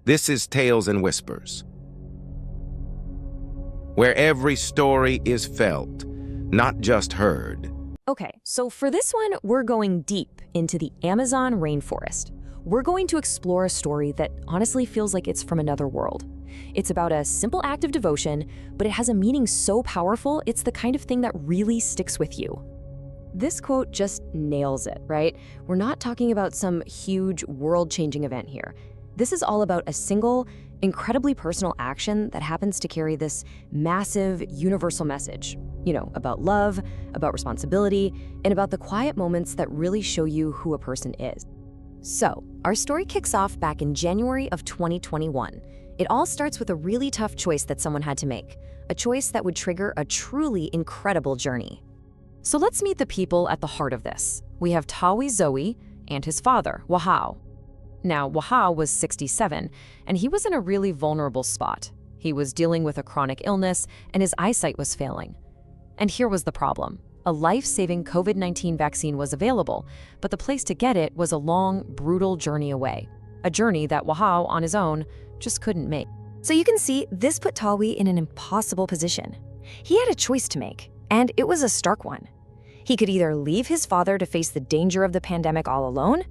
This is Tales and Whispers, where every story is felt, not just heard. Okay, so for this one, we're going deep into the Amazon rainforest. We're going to explore a story that honestly feels like it's from another world. It's about a simple act of devotion, but it has a meaning so powerful, it's the kind of thing that really sticks with you. This quote just nails it, right? We're not talking about some huge world-changing event here. This is all about a single, incredibly personal action that happens to carry this massive, universal message. You know, about love, about responsibility, and about the quiet moments that really show you who a person is. So, our story kicks off back in January of 2021. It all starts with a really tough choice that someone had to make, a choice that would trigger a truly incredible journey. So let's meet the people at the heart of this. We have Tawy Zoé and his father, Wahao. Now, Wahao was 67, and he was in a really vulnerable spot. He was dealing with a chronic illness, and his eyesight was failing. And here was the problem. A life-saving COVID-19 vaccine was available, but the place to get it was a long, brutal journey away. A journey that Wahao, on his own, just couldn't make. So you can see, this put Tawy in an impossible position. He had a choice to make, and it was a stark one. He could either leave his father to face the danger of the pandemic all alone,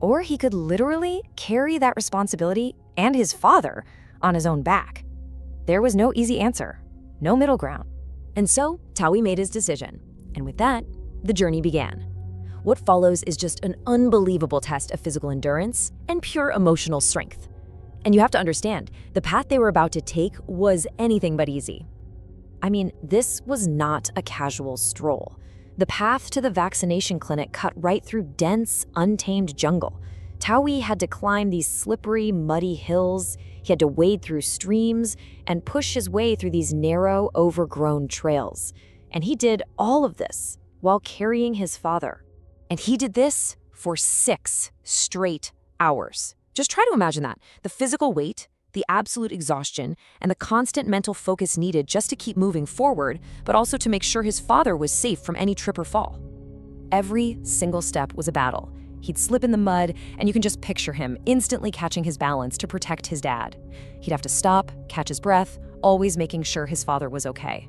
or he could literally carry that responsibility and his father on his own back. There was no easy answer, no middle ground. And so, Tawy made his decision. And with that, the journey began. What follows is just an unbelievable test of physical endurance and pure emotional strength. And you have to understand, the path they were about to take was anything but easy. I mean, this was not a casual stroll. The path to the vaccination clinic cut right through dense, untamed jungle. Tawy had to climb these slippery, muddy hills. He had to wade through streams and push his way through these narrow, overgrown trails. And he did all of this while carrying his father. And he did this for 6 straight hours. Just try to imagine that. The physical weight, the absolute exhaustion, and the constant mental focus needed just to keep moving forward, but also to make sure his father was safe from any trip or fall. Every single step was a battle. He'd slip in the mud, and you can just picture him instantly catching his balance to protect his dad. He'd have to stop, catch his breath, always making sure his father was okay.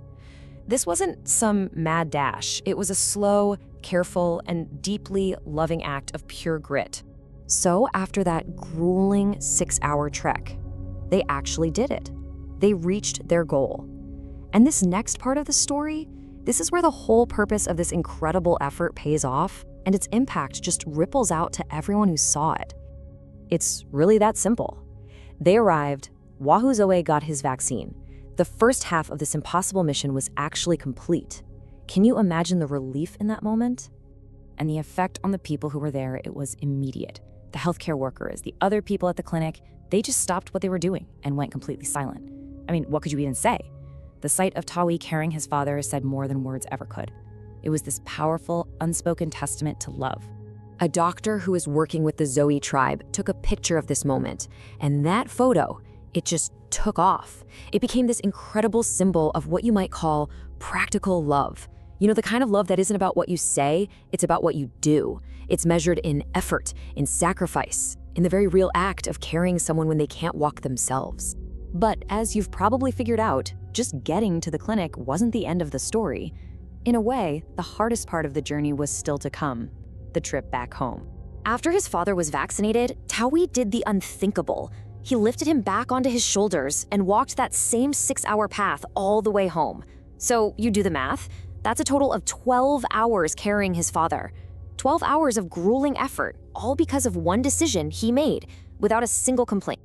This wasn't some mad dash. It was a slow, careful, and deeply loving act of pure grit. So after that grueling 6-hour trek, they actually did it. They reached their goal. And this next part of the story, this is where the whole purpose of this incredible effort pays off, and its impact just ripples out to everyone who saw it. It's really that simple. They arrived, Tawy Zoé got his vaccine. The first half of this impossible mission was actually complete. Can you imagine the relief in that moment? And the effect on the people who were there, it was immediate. The healthcare workers, the other people at the clinic, they just stopped what they were doing and went completely silent. I mean, what could you even say? The sight of Tawy carrying his father said more than words ever could. It was this powerful, unspoken testament to love. A doctor who was working with the Zo'é tribe took a picture of this moment, and that photo, it just took off. It became this incredible symbol of what you might call practical love. You know, the kind of love that isn't about what you say, it's about what you do. It's measured in effort, in sacrifice, in the very real act of carrying someone when they can't walk themselves. But as you've probably figured out, just getting to the clinic wasn't the end of the story. In a way, the hardest part of the journey was still to come, the trip back home. After his father was vaccinated, Tawy did the unthinkable. He lifted him back onto his shoulders and walked that same 6-hour path all the way home. So you do the math. That's a total of 12 hours carrying his father. 12 hours of grueling effort, all because of one decision he made, without a single complaint.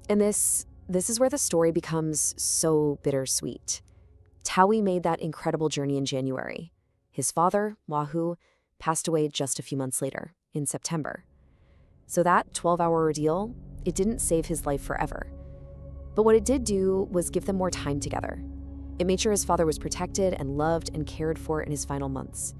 And this is where the story becomes so bittersweet. Tawy made that incredible journey in January. His father, Wahoo, passed away just a few months later, in September. So that 12-hour ordeal, it didn't save his life forever. But what it did do was give them more time together. It made sure his father was protected and loved and cared for in his final months.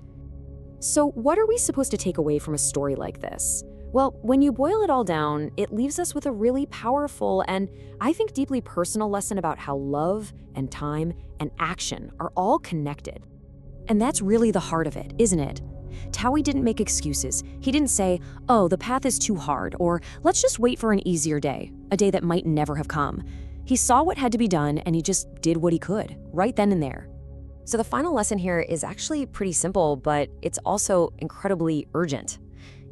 So what are we supposed to take away from a story like this? Well, when you boil it all down, it leaves us with a really powerful and, I think, deeply personal lesson about how love and time and action are all connected. And that's really the heart of it, isn't it? Tawy didn't make excuses. He didn't say, oh, the path is too hard, or let's just wait for an easier day. a day that might never have come. He saw what had to be done and he just did what he could, right then and there. So the final lesson here is actually pretty simple, but it's also incredibly urgent.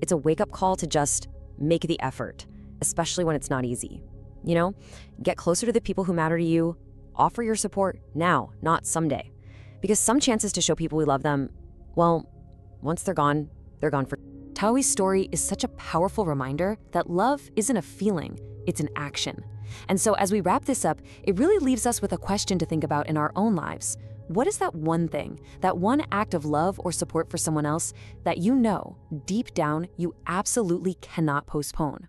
It's a wake-up call to just make the effort, especially when it's not easy. Get closer to the people who matter to you, offer your support now, not someday. Because some chances to show people we love them, well, once they're gone for. Tawy's story is such a powerful reminder that love isn't a feeling, it's an action. And so as we wrap this up, it really leaves us with a question to think about in our own lives. What is that one thing, that one act of love or support for someone else that deep down you absolutely cannot postpone?